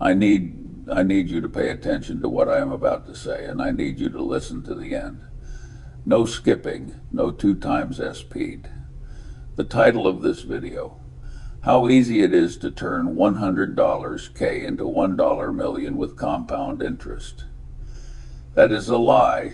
I need you to pay attention to what I am about to say, and I need you to listen to the end. No skipping, no 2 times speed. The title of this video: How easy it is to turn $100 K into $1 million with compound interest. That is a lie,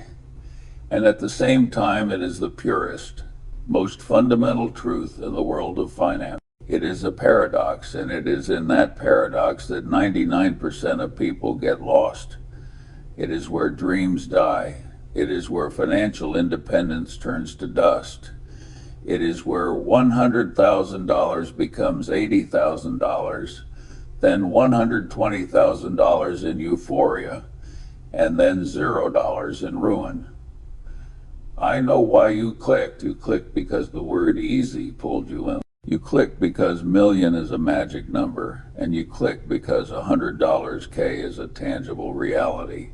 and at the same time it is the purest, most fundamental truth in the world of finance. It is a paradox, and it is in that paradox that 99% of people get lost. It is where dreams die. It is where financial independence turns to dust. It is where $100,000 becomes $80,000, then $120,000 in euphoria, and then $0 in ruin. I know why you clicked. You clicked because the word easy pulled you in. You clicked because million is a magic number, and you clicked because $100 K is a tangible reality.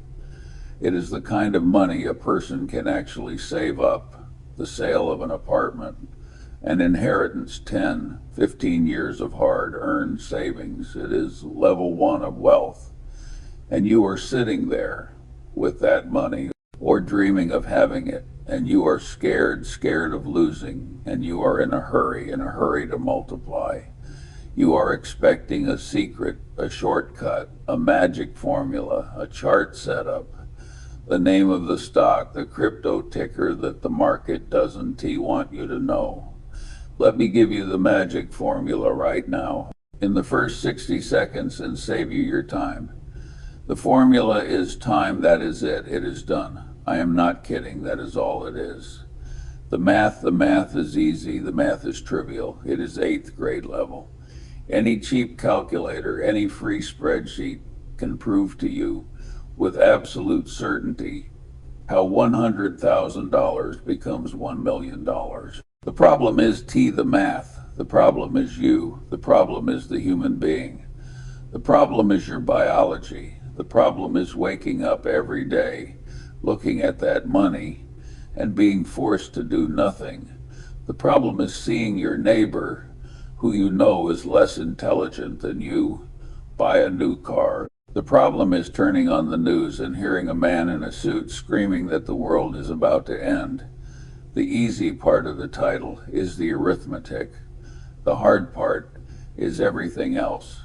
It is the kind of money a person can actually save up: the sale of an apartment, an inheritance, 10, 15 years of hard-earned savings. It is level 1 of wealth. And you are sitting there with that money, or dreaming of having it, and you are scared of losing, and you are in a hurry to multiply. You are expecting a secret, a shortcut, a magic formula, a chart setup, the name of the stock, the crypto ticker that the market doesn't want you to know. Let me give you the magic formula right now, in the first 60 seconds, and save you your time. The formula is time. That is it. It is done. I am not kidding. That is all it is. The math is easy. The math is trivial. It is 8th grade level. Any cheap calculator, any free spreadsheet can prove to you with absolute certainty how $100,000 becomes $1 million. The problem is the math. The problem is you. The problem is the human being. The problem is your biology. The problem is waking up every day, looking at that money, and being forced to do nothing. The problem is seeing your neighbor, who you know is less intelligent than you, buy a new car. The problem is turning on the news and hearing a man in a suit screaming that the world is about to end. The easy part of the title is the arithmetic. The hard part is everything else.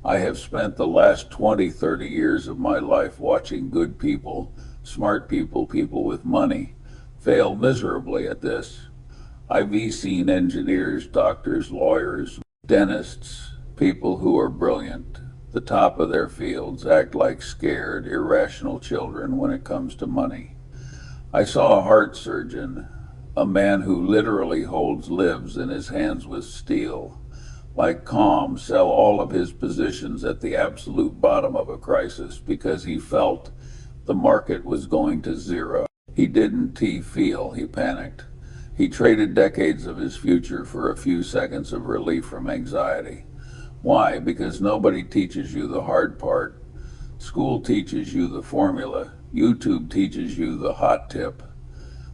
I have spent the last 20, 30 years of my life watching good people, smart people, people with money, fail miserably at this. I've seen engineers, doctors, lawyers, dentists, people who are brilliant, the top of their fields, act like scared, irrational children when it comes to money. I saw a heart surgeon, a man who literally holds lives in his hands with steel, like calm, sell all of his positions at the absolute bottom of a crisis because he felt the market was going to zero. He didn't feel, he panicked. He traded decades of his future for a few seconds of relief from anxiety. Why? Because nobody teaches you the hard part. School teaches you the formula. YouTube teaches you the hot tip.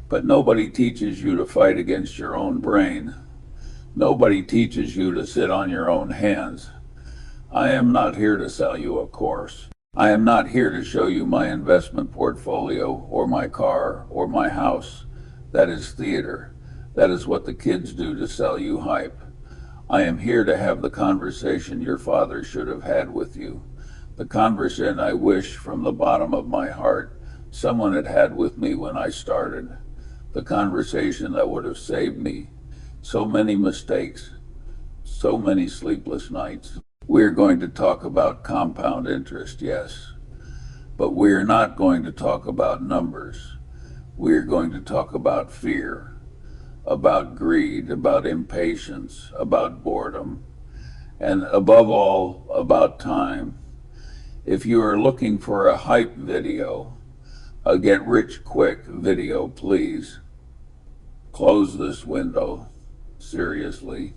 But nobody teaches you to fight against your own brain. Nobody teaches you to sit on your own hands. I am not here to sell you a course. I am not here to show you my investment portfolio or my car or my house. That is theater. That is what the kids do to sell you hype. I am here to have the conversation your father should have had with you. The conversation I wish from the bottom of my heart someone had had with me when I started. The conversation that would have saved me so many mistakes, so many sleepless nights. We're going to talk about compound interest, yes, but we're not going to talk about numbers. We're going to talk about fear, about greed, about impatience, about boredom, and above all, about time. If you are looking for a hype video, a get-rich-quick video, please close this window. Seriously.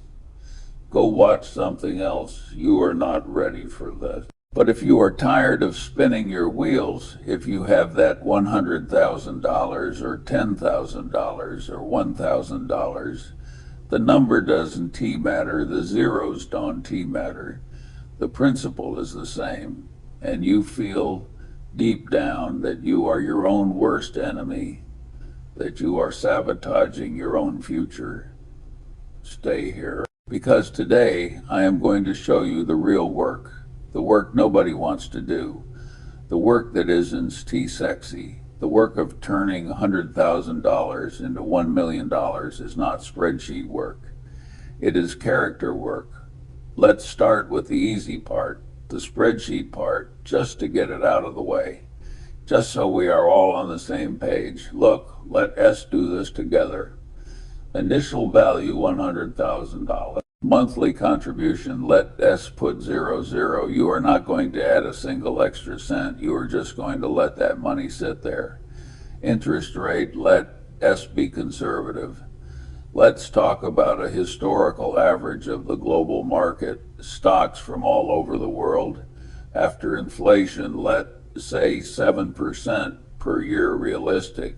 Go watch something else. You are not ready for this. But if you are tired of spinning your wheels, if you have that $100,000 or $10,000 or $1,000, the number doesn't matter, the zeros don't matter. The principle is the same. and you feel deep down that you are your own worst enemy, that you are sabotaging your own future, stay here. Because today I am going to show you the real work, the work nobody wants to do, the work that isn't T-sexy. The work of turning $100,000 into $1 million is not spreadsheet work. It is character work. Let's start with the easy part, the spreadsheet part, just to get it out of the way, just so we are all on the same page. Look, let S do this together. Initial value, $100,000. Monthly contribution, let S put 00. You are not going to add a single extra cent. You are just going to let that money sit there. Interest rate, let S be conservative. Let's talk about a historical average of the global market, stocks from all over the world. After inflation, let's say 7% per year realistic,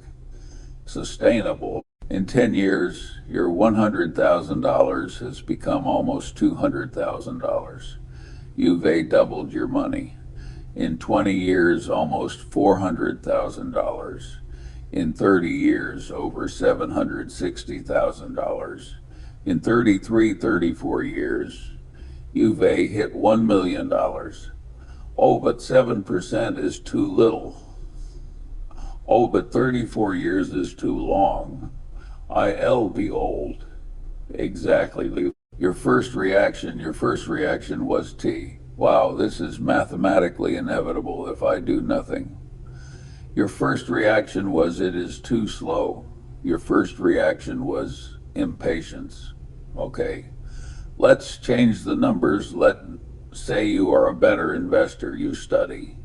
sustainable. In 10 years, your $100,000 has become almost $200,000. You've doubled your money. In 20 years, almost $400,000. In 30 years, over $760,000. In 34 years, you've hit $1 million. Oh, but 7% is too little. Oh, but 34 years is too long. I'll be old. Exactly, Lou. Your first reaction was T. Wow, this is mathematically inevitable if I do nothing. Your first reaction was it is too slow. Your first reaction was impatience. Okay, let's change the numbers. Let's say you are a better investor. You study.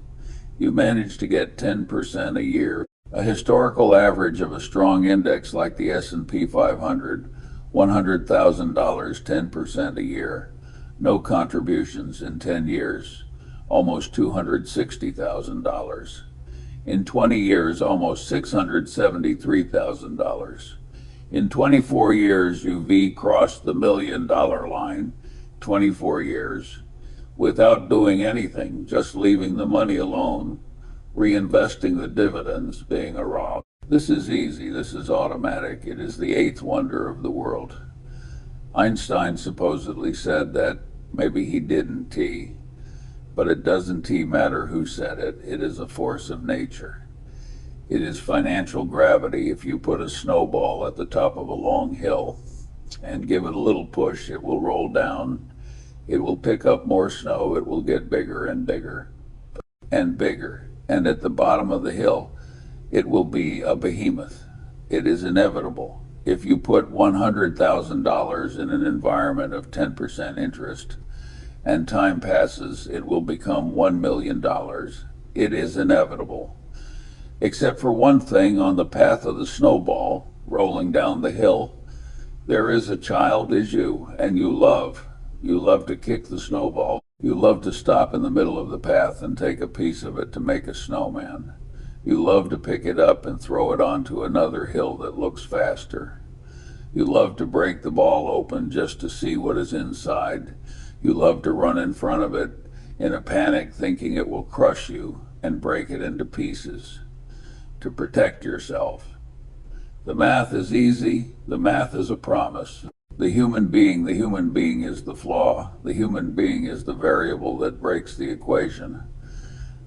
You manage to get 10% a year. A historical average of a strong index like the S&P 500, $100,000, 10% a year. No contributions in 10 years, almost $260,000. In 20 years, almost $673,000. In 24 years, you've crossed the $1 million line. 24 years, without doing anything, just leaving the money alone, reinvesting the dividends, being a rock. This is easy. This is automatic. It is the eighth wonder of the world. Einstein supposedly said that. Maybe he didn't, T. But it doesn't matter who said it. It is a force of nature. It is financial gravity. If you put a snowball at the top of a long hill and give it a little push, it will roll down. It will pick up more snow. It will get bigger and bigger and bigger. And at the bottom of the hill, it will be a behemoth. It is inevitable. If you put $100,000 in an environment of 10% interest, and time passes, it will become $1 million. It is inevitable. Except for one thing, on the path of the snowball rolling down the hill, there is a child as you, and you love. You love to kick the snowball. You love to stop in the middle of the path and take a piece of it to make a snowman. You love to pick it up and throw it onto another hill that looks faster. You love to break the ball open just to see what is inside. You love to run in front of it in a panic, thinking it will crush you and break it into pieces to protect yourself. The math is easy. The math is a promise. The human being is the flaw. The human being is the variable that breaks the equation.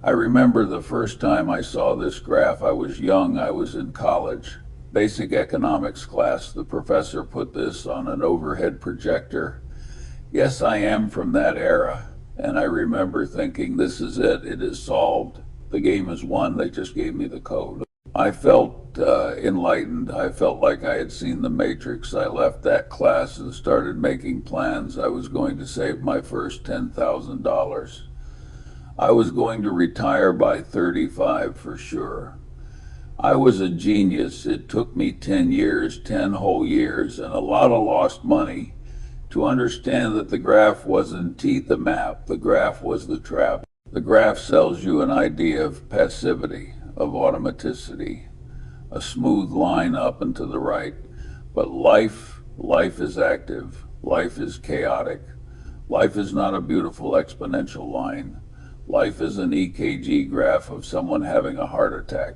I remember the first time I saw this graph. I was young. I was in college. Basic economics class. The professor put this on an overhead projector. Yes, I am from that era, and I remember thinking, this is it. It is solved. The game is won. They just gave me the code. I felt enlightened. I felt like I had seen the Matrix. I left that class and started making plans. I was going to save my first $10,000. I was going to retire by 35 for sure. I was a genius. It took me 10 years, 10 whole years, and a lot of lost money to understand that the graph wasn't the map. The graph was the trap. The graph sells you an idea of passivity, of automaticity, a smooth line up and to the right. But life is active. Life is chaotic. Life is not a beautiful exponential line. Life is an EKG graph of someone having a heart attack.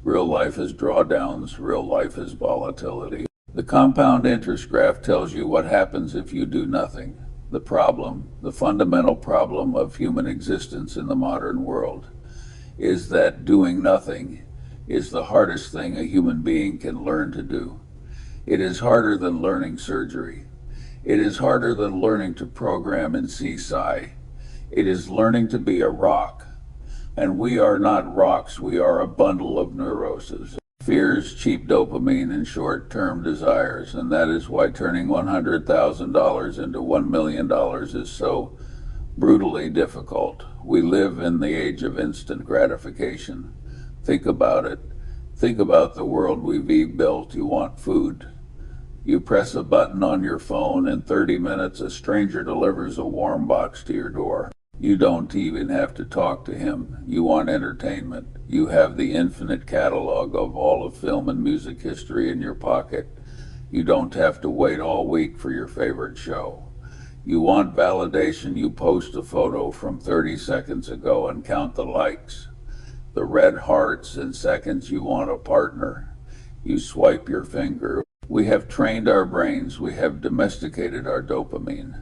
Real life is drawdowns. Real life is volatility. The compound interest graph tells you what happens if you do nothing. The problem, the fundamental problem of human existence in the modern world, is that doing nothing is the hardest thing a human being can learn to do. It is harder than learning surgery. It is harder than learning to program in CSI. It is learning to be a rock. And we are not rocks, we are a bundle of neuroses. Fears, cheap dopamine, and short-term desires, and that is why turning $100,000 into $1 million is so brutally difficult. We live in the age of instant gratification. Think about it. Think about the world we've built. You want food. You press a button on your phone, in 30 minutes a stranger delivers a warm box to your door. You don't even have to talk to him. You want entertainment. You have the infinite catalog of all of film and music history in your pocket. You don't have to wait all week for your favorite show. You want validation. You post a photo from 30 seconds ago and count the likes. The red hearts in seconds. You want a partner. You swipe your finger. We have trained our brains. We have domesticated our dopamine.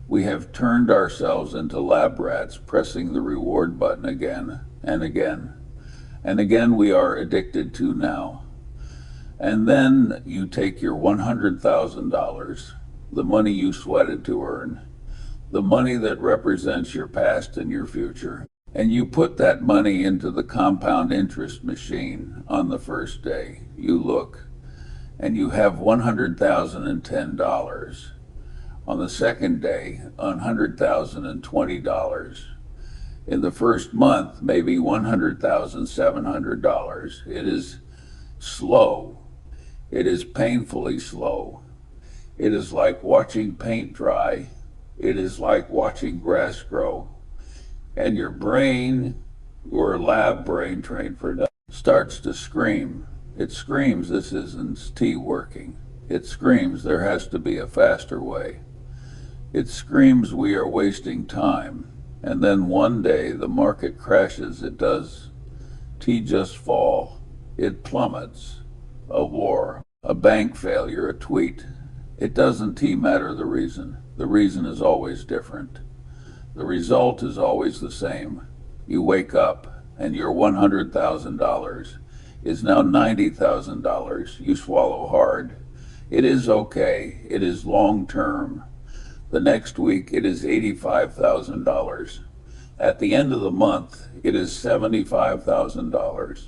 We have turned ourselves into lab rats, pressing the reward button again and again. And again we are addicted to now. And then you take your $100,000, the money you sweated to earn, the money that represents your past and your future, and you put that money into the compound interest machine on the first day. You look, and you have $110. On the second day, $120. In the first month, maybe $100,700. It is slow. It is painfully slow. It is like watching paint dry. It is like watching grass grow. And your brain, your lab brain trained for that, starts to scream. It screams, this isn't tea working. It screams, there has to be a faster way. It screams we are wasting time. And then one day the market crashes. It does. Tea just fall. It plummets. A war, a bank failure, a tweet. It doesn't tea matter the reason. The reason is always different. The result is always the same. You wake up and your $100,000 is now $90,000. You swallow hard. It is okay. It is long term. The next week, it is $85,000. At the end of the month, it is $75,000.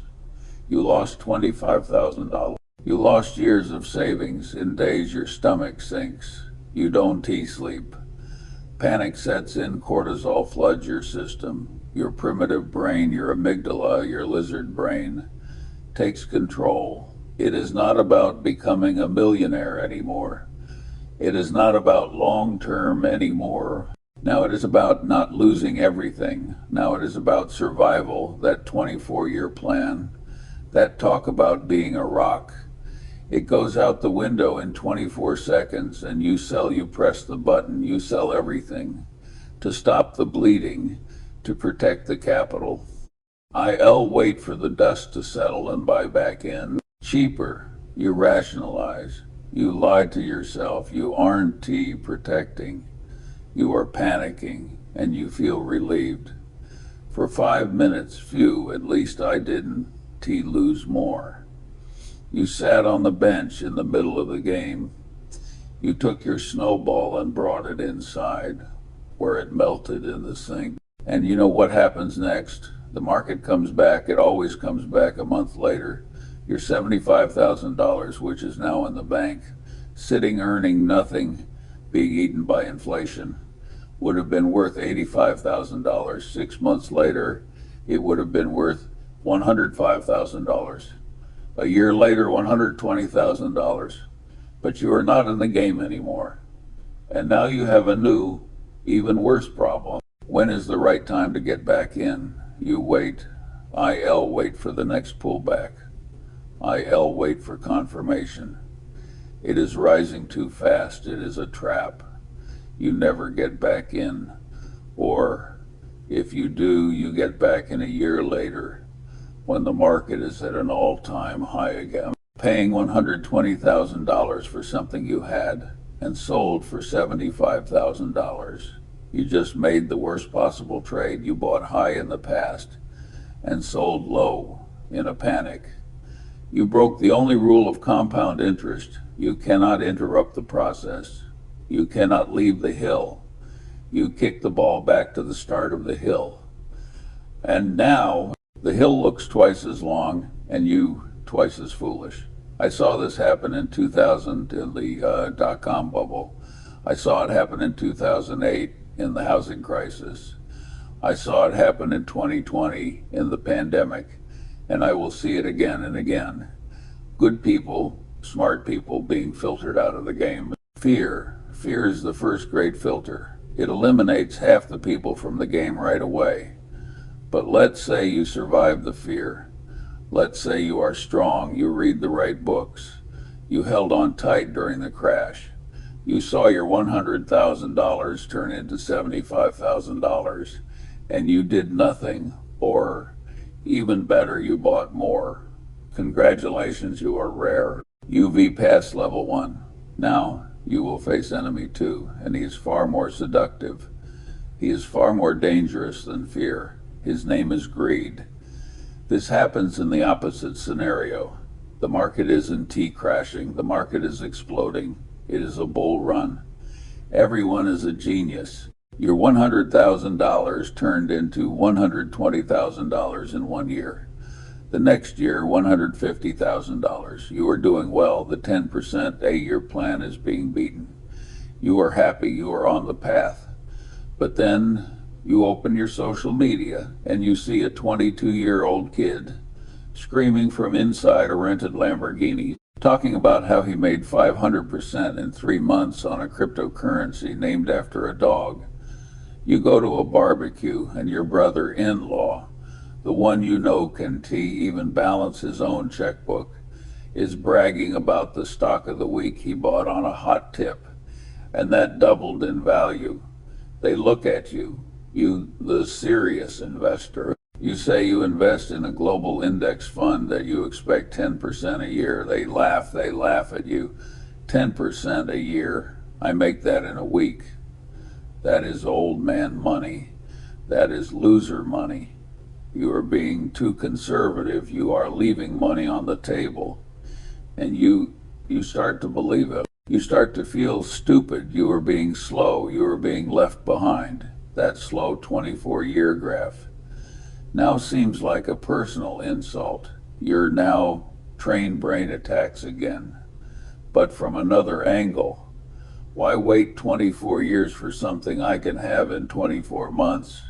You lost $25,000. You lost years of savings. In days, your stomach sinks. You don't sleep. Panic sets in. Cortisol floods your system. Your primitive brain, your amygdala, your lizard brain, takes control. It is not about becoming a millionaire anymore. It is not about long-term anymore. Now it is about not losing everything. Now it is about survival, that 24-year plan, that talk about being a rock. It goes out the window in 24 seconds, and you press the button, you sell everything to stop the bleeding, to protect the capital. Wait for the dust to settle and buy back in. Cheaper, you rationalize. You lie to yourself. You aren't protecting. You are panicking, and you feel relieved. For 5 minutes, phew, at least I didn't lose more. You sat on the bench in the middle of the game. You took your snowball and brought it inside, where it melted in the sink. And you know what happens next? The market comes back. It always comes back a month later. Your $75,000, which is now in the bank, sitting earning nothing, being eaten by inflation, would have been worth $85,000. 6 months later, it would have been worth $105,000. A year later, $120,000. But you are not in the game anymore. And now you have a new, even worse problem. When is the right time to get back in? You wait. Wait for the next pullback. Wait for confirmation. It is rising too fast. It is a trap. You never get back in. Or If you do, you get back in a year later when the market is at an all-time high again. Paying $120,000 for something you had and sold for $75,000. You just made the worst possible trade. You bought high in the past and sold low in a panic. You broke the only rule of compound interest. You cannot interrupt the process. You cannot leave the hill. You kick the ball back to the start of the hill. And now the hill looks twice as long and you twice as foolish. I saw this happen in 2000 in the dot-com bubble. I saw it happen in 2008 in the housing crisis. I saw it happen in 2020 in the pandemic, and I will see it again and again. Good people, smart people being filtered out of the game. Fear is the first great filter. It eliminates half the people from the game right away. But let's say you survive the fear. Let's say you are strong, you read the right books, you held on tight during the crash. You saw your $100,000 turn into $75,000, and you did nothing, or even better, you bought more. Congratulations, you are rare. UV passed level 1. Now you will face enemy 2, and he is far more seductive. He is far more dangerous than fear. His name is greed. This happens in the opposite scenario. The market isn't crashing. The market is exploding. It is a bull run. Everyone is a genius. Your $100,000 turned into $120,000 in 1 year. The next year, $150,000. You are doing well. The 10% a-year plan is being beaten. You are happy. You are on the path. But then you open your social media and you see a 22-year-old kid screaming from inside a rented Lamborghini, talking about how he made 500% in 3 months on a cryptocurrency named after a dog. You go to a barbecue and your brother-in-law, the one you know can even balance his own checkbook, is bragging about the stock of the week he bought on a hot tip, and that doubled in value. They look at you, the serious investor. You say you invest in a global index fund that you expect 10% a year. They laugh at you. 10% a year. I make that in a week. That is old man money. That is loser money. You are being too conservative. You are leaving money on the table. And you start to believe it. You start to feel stupid. You are being slow. You are being left behind. That slow 24-year graph now seems like a personal insult. You're now trained brain attacks again, but from another angle. Why wait 24 years for something I can have in 24 months?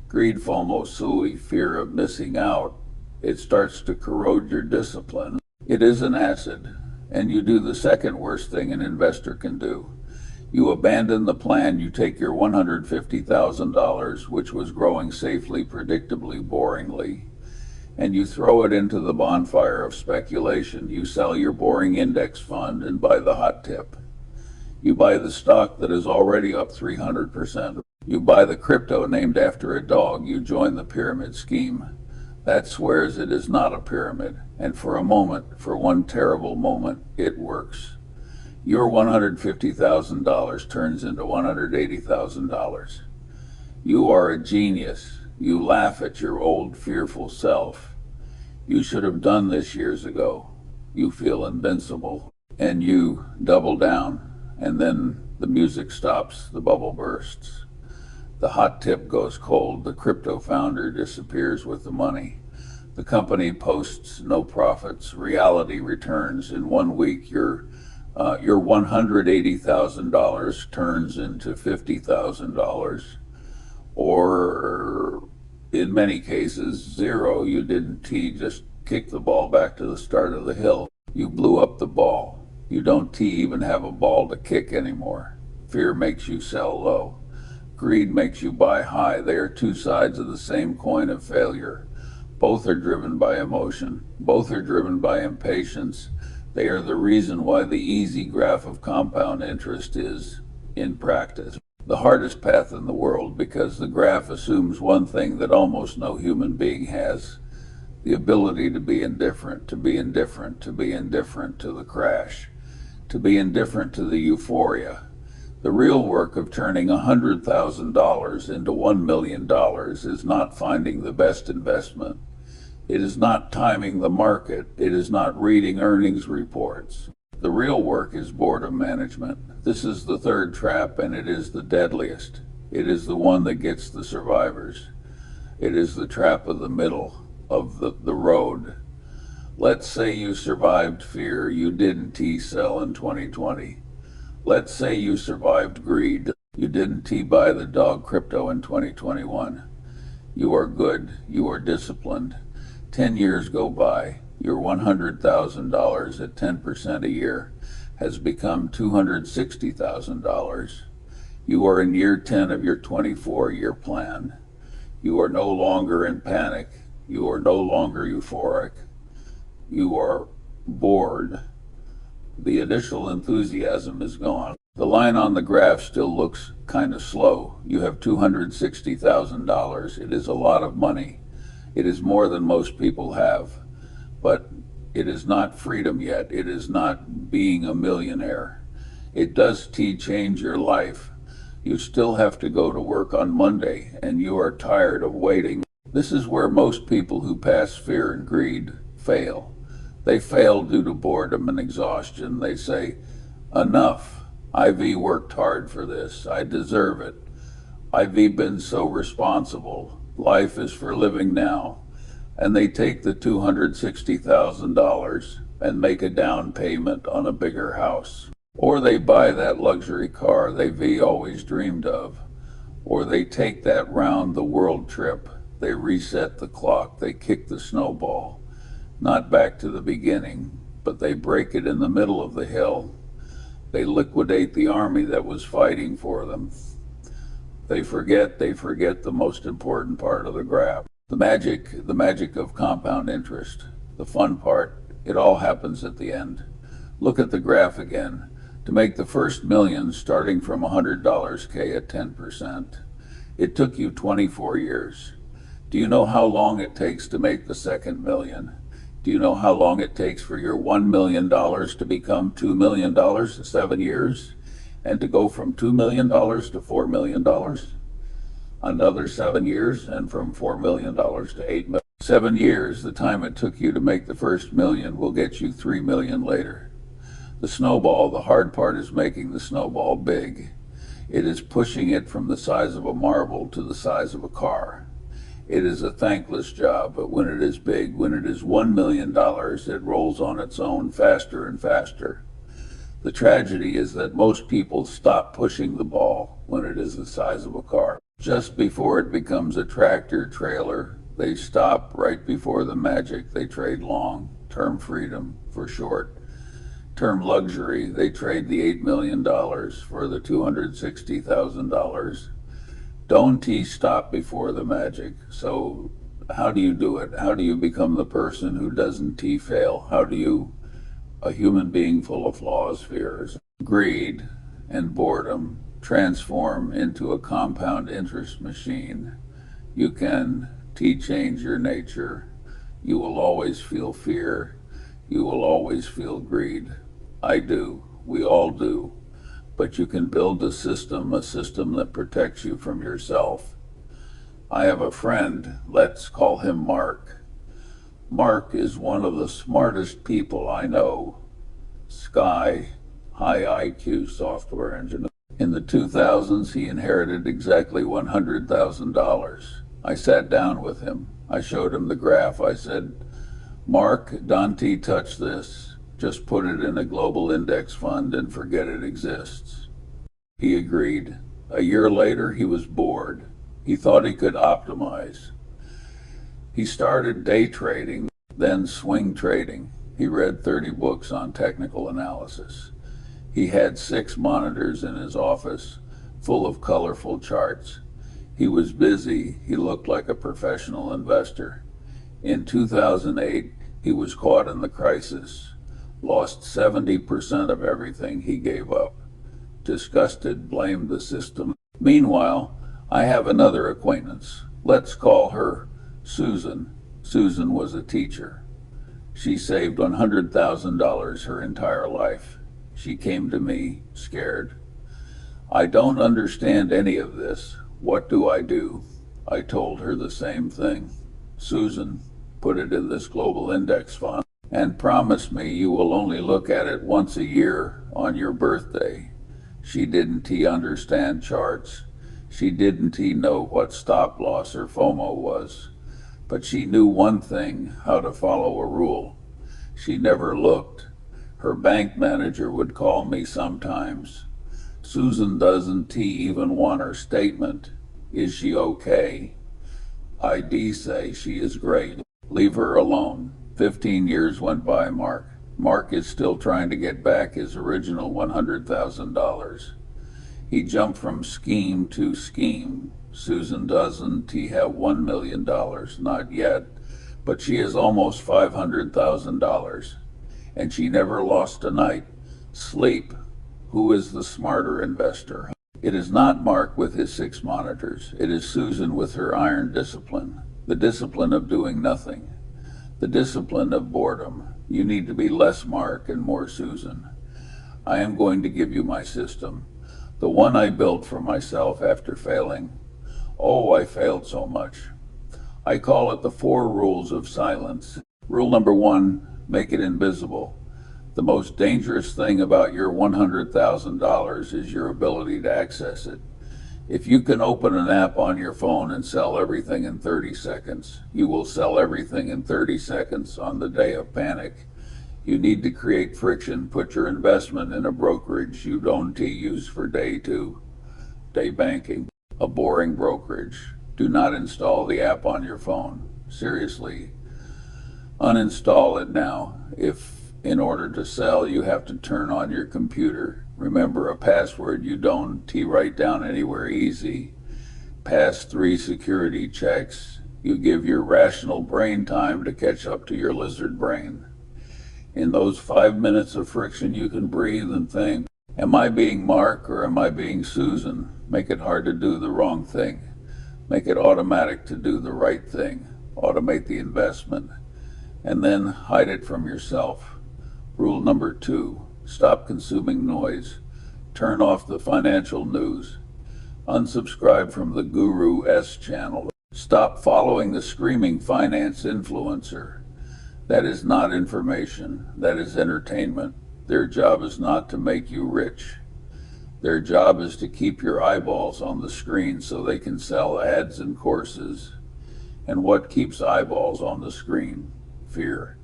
Greed FOMO sui, fear of missing out. It starts to corrode your discipline. It is an acid, and you do the second worst thing an investor can do. You abandon the plan. You take your $150,000, which was growing safely, predictably, boringly, and you throw it into the bonfire of speculation. You sell your boring index fund and buy the hot tip. You buy the stock that is already up 300%. You buy the crypto named after a dog. You join the pyramid scheme. That swears it is not a pyramid, and for a moment, for one terrible moment, it works. Your $150,000 turns into $180,000. You are a genius. You laugh at your old fearful self. You should have done this years ago. You feel invincible, and you double down, and then the music stops, the bubble bursts. The hot tip goes cold, the crypto founder disappears with the money. The company posts no profits, reality returns. In 1 week, your $180,000 turns into $50,000, or in many cases, zero. You didn't just kick the ball back to the start of the hill. You blew up the ball. You don't even have a ball to kick anymore. Fear makes you sell low. Greed makes you buy high. They are two sides of the same coin of failure. Both are driven by emotion. Both are driven by impatience. They are the reason why the easy graph of compound interest is in practice. The hardest path in the world, because the graph assumes one thing that almost no human being has: the ability to be indifferent, to be indifferent, to be indifferent to the crash, to be indifferent to the euphoria. The real work of turning $100,000 into $1 million is not finding the best investment. It is not timing the market. It is not reading earnings reports. The real work is boredom management. This is the third trap, and it is the deadliest. It is the one that gets the survivors. It is the trap of the middle of the road. Let's say you survived fear. You didn't T-sell in 2020. Let's say you survived greed. You didn't T-buy the dog crypto in 2021. You are good. You are disciplined. 10 years go by. Your $100,000 at 10% a year has become $260,000. You are in year 10 of your 24-year plan. You are no longer in panic. You are no longer euphoric. You are bored. The initial enthusiasm is gone. The line on the graph still looks kind of slow. You have $260,000. It is a lot of money. It is more than most people have. But it is not freedom yet. It is not being a millionaire. It does change your life. You still have to go to work on Monday, and you are tired of waiting. This is where most people who pass fear and greed fail. They fail due to boredom and exhaustion. They say, enough. I've worked hard for this. I deserve it. I've been so responsible. Life is for living now. And they take the $260,000 and make a down payment on a bigger house. Or they buy that luxury car they've always dreamed of. Or they take that round the world trip. They reset the clock. They kick the snowball. Not back to the beginning, but they break it in the middle of the hill. They liquidate the army that was fighting for them. They forget the most important part of the graph. The magic of compound interest. The fun part, it all happens at the end. Look at the graph again. To make the first million starting from $100 K at 10%, it took you 24 years. Do you know how long it takes to make the second million? Do you know how long it takes for your $1 million to become $2 million in 7 years? And to go from $2 million to $4 million? Another 7 years, and from $4 million to $8 million. 7 years, the time it took you to make the first million, will get you 3 million later. The snowball, the hard part is making the snowball big. It is pushing it from the size of a marble to the size of a car. It is a thankless job, but when it is big, when it is $1 million, it rolls on its own faster and faster. The tragedy is that most people stop pushing the ball when it is the size of a car. Just before it becomes a tractor trailer, they stop right before the magic. They trade long-term freedom for short-term luxury. They trade the $8 million for the $260,000. Don't stop before the magic. So how do you do it? How do you become the person who doesn't fail? How do you, a human being full of flaws, fears, greed, and boredom, transform into a compound interest machine? You can change your nature. You will always feel fear. You will always feel greed. I do. We all do. But you can build a system that protects you from yourself. I have a friend, let's call him Mark. Mark is one of the smartest people I know. High IQ software engineer. In the 2000s, he inherited exactly $100,000. I sat down with him. I showed him the graph. I said, Mark, don't touch this. Just put it in a global index fund and forget it exists. He agreed. A year later, he was bored. He thought he could optimize. He started day trading, then swing trading. He read 30 books on technical analysis. He had 6 monitors in his office, full of colorful charts. He was busy. He looked like a professional investor. In 2008, he was caught in the crisis. Lost 70% of everything. He gave up. Disgusted, blamed the system. Meanwhile, I have another acquaintance. Let's call her Susan. Susan was a teacher. She saved $100,000 her entire life. She came to me scared. I don't understand any of this. What do I do? I told her the same thing. Susan, put it in this global index fund and promise me you will only look at it once a year on your birthday. She didn't understand charts. She didn't know what stop loss or FOMO was. But she knew one thing, how to follow a rule. She never looked. Her bank manager would call me sometimes. Susan doesn't even want her statement. Is she okay? I say she is great. Leave her alone. 15 years went by, Mark. Mark is still trying to get back his original $100,000. He jumped from scheme to scheme. Susan doesn't have $1 million, not yet, but she has almost $500,000. And she never lost a night. Sleep. Who is the smarter investor? It is not Mark with his 6 monitors. It is Susan with her iron discipline. The discipline of doing nothing. The discipline of boredom. You need to be less Mark and more Susan. I am going to give you my system. The one I built for myself after failing. Oh, I failed so much. I call it the 4 rules of silence. Rule number 1, make it invisible. The most dangerous thing about your $100,000 is your ability to access it. If you can open an app on your phone and sell everything in 30 seconds, you will sell everything in 30 seconds on the day of panic. You need to create friction. Put your investment in a brokerage you don't use for day banking, a boring brokerage. Do not install the app on your phone. Seriously, uninstall it now. If in order to sell, you have to turn on your computer. Remember a password you don't write down anywhere easy. Pass 3 security checks. You give your rational brain time to catch up to your lizard brain. In those 5 minutes of friction, you can breathe and think, am I being Mark or am I being Susan? Make it hard to do the wrong thing. Make it automatic to do the right thing. Automate the investment. And then hide it from yourself. Rule number 2, stop consuming noise. Turn off the financial news. Unsubscribe from the Guru S channel. Stop following the screaming finance influencer. That is not information. That is entertainment. Their job is not to make you rich. Their job is to keep your eyeballs on the screen so they can sell ads and courses. And what keeps eyeballs on the screen? Fear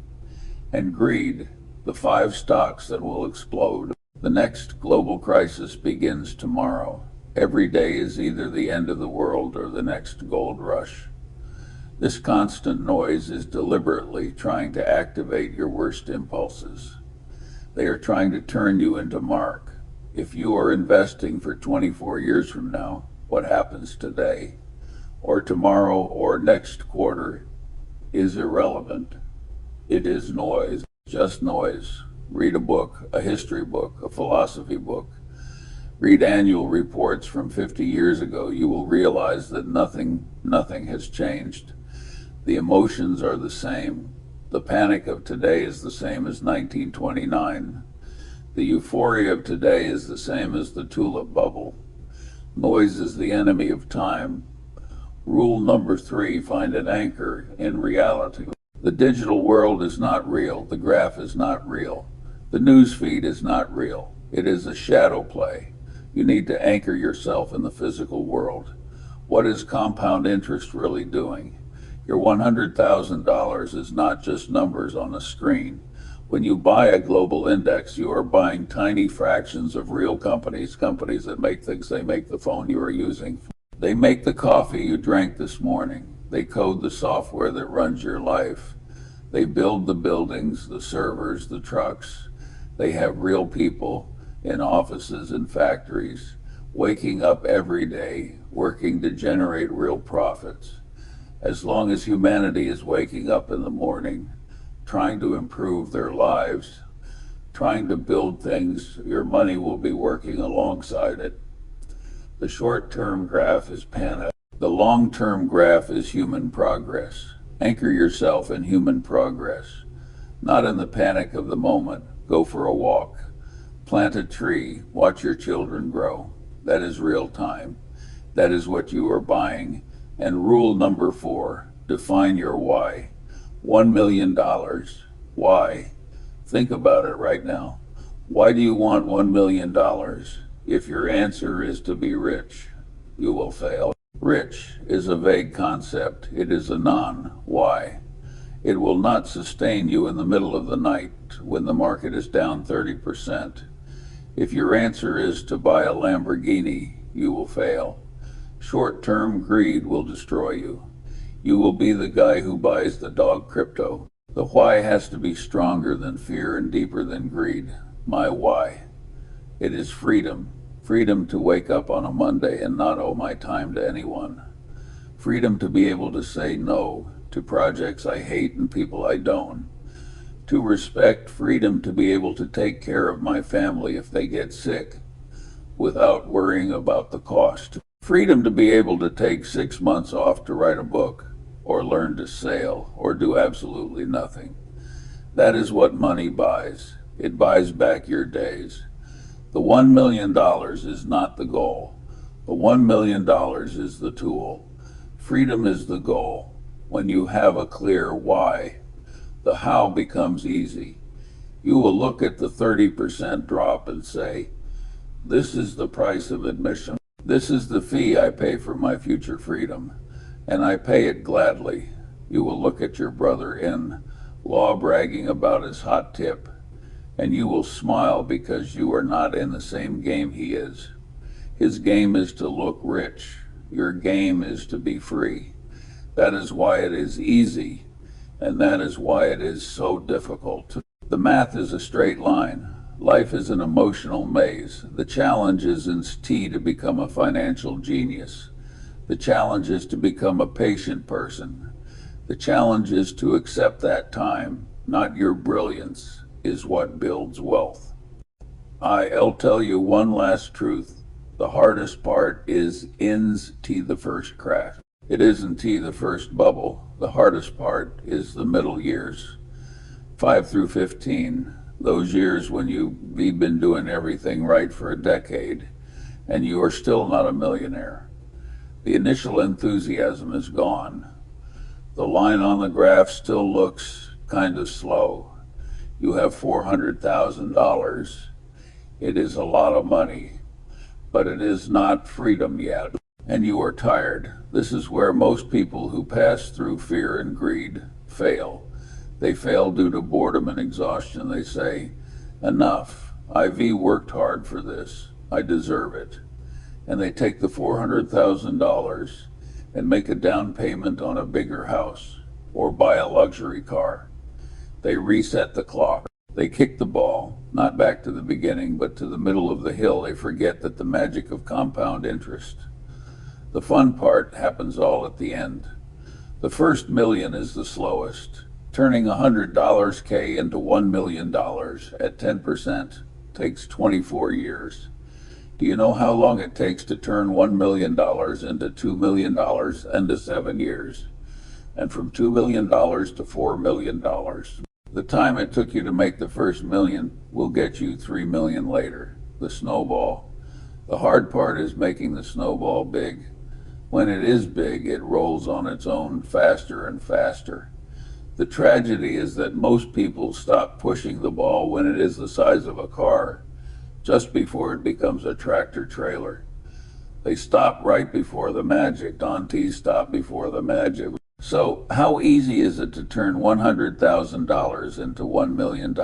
and greed. The 5 stocks that will explode. The next global crisis begins tomorrow. Every day is either the end of the world or the next gold rush. This constant noise is deliberately trying to activate your worst impulses. They are trying to turn you into Mark. If you are investing for 24 years from now, what happens today, or tomorrow, or next quarter is irrelevant. It is noise. Just noise. Read a book, a history book, a philosophy book. Read annual reports from 50 years ago. You will realize that nothing has changed. The emotions are the same. The panic of today is the same as 1929. The euphoria of today is the same as the tulip bubble. Noise is the enemy of time. Rule number 3, find an anchor in reality. The digital world is not real. The graph is not real. The news feed is not real. It is a shadow play. You need to anchor yourself in the physical world. What is compound interest really doing? Your $100,000 is not just numbers on a screen. When you buy a global index, you are buying tiny fractions of real companies that make things. They make the phone you are using. They make the coffee you drank this morning. They code the software that runs your life. They build the buildings, the servers, the trucks. They have real people in offices and factories, waking up every day, working to generate real profits. As long as humanity is waking up in the morning, trying to improve their lives, trying to build things, your money will be working alongside it. The short-term graph is panic. The long-term graph is human progress. Anchor yourself in human progress, not in the panic of the moment. Go for a walk. Plant a tree. Watch your children grow. That is real time. That is what you are buying. And rule number 4, define your why. $1 million. Why? Think about it right now. Why do you want $1 million? If your answer is to be rich, you will fail. Rich is a vague concept. It is a non-why. It will not sustain you in the middle of the night when the market is down 30%. If your answer is to buy a Lamborghini, you will fail. Short-term greed will destroy you. You will be the guy who buys the dog crypto. The why has to be stronger than fear and deeper than greed. My why. It is freedom. Freedom to wake up on a Monday and not owe my time to anyone. Freedom to be able to say no to projects I hate and people I don't. To respect freedom to be able to take care of my family if they get sick without worrying about the cost. Freedom to be able to take 6 months off to write a book or learn to sail or do absolutely nothing. That is what money buys. It buys back your days. The $1 million is not the goal. The $1 million is the tool. Freedom is the goal. When you have a clear why, the how becomes easy. You will look at the 30% drop and say, this is the price of admission. This is the fee I pay for my future freedom, and I pay it gladly. You will look at your brother-in law bragging about his hot tip, and you will smile because you are not in the same game he is. His game is to look rich. Your game is to be free. That is why it is easy, and that is why it is so difficult. The math is a straight line. Life is an emotional maze. The challenge isn't to become a financial genius. The challenge is to become a patient person. The challenge is to accept that time, not your brilliance, is what builds wealth. I'll tell you one last truth. The hardest part is the first crash. It isn't the first bubble. The hardest part is the middle years, 5 through 15. Those years when you've been doing everything right for a decade and you are still not a millionaire. The initial enthusiasm is gone. The line on the graph still looks kind of slow. You have $400,000. It is a lot of money, but it is not freedom yet. And you are tired. This is where most people who pass through fear and greed fail. They fail due to boredom and exhaustion. They say, enough. I've worked hard for this. I deserve it. And they take the $400,000 and make a down payment on a bigger house or buy a luxury car. They reset the clock. They kick the ball, not back to the beginning, but to the middle of the hill. They forget that the magic of compound interest. The fun part happens all at the end. The first million is the slowest. Turning $100 K into $1 million at 10% takes 24 years. Do you know how long it takes to turn $1 million into $2 million into 7 years? And from $2 million to $4 million. The time it took you to make the first million will get you 3 million later. The snowball. The hard part is making the snowball big. When it is big, it rolls on its own faster and faster. The tragedy is that most people stop pushing the ball when it is the size of a car, just before it becomes a tractor trailer. They stop right before the magic. Dante's stopped before the magic. So how easy is it to turn $100,000 into $1 million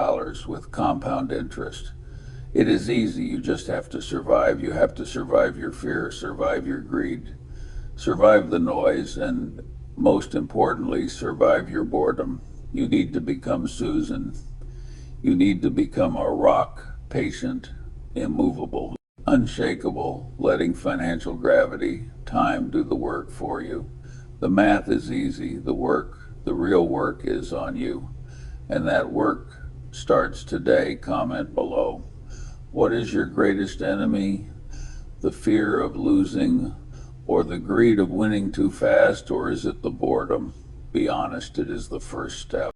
with compound interest? It is easy. You just have to survive. You have to survive your fear, survive your greed, survive the noise, and most importantly, survive your boredom. You need to become Susan. You need to become a rock, patient, immovable, unshakable, letting financial gravity, time do the work for you. The math is easy. The work, the real work is on you. And that work starts today. Comment below. What is your greatest enemy? the fear of losing, or the greed of winning too fast, or is it the boredom? Be honest, it is the first step.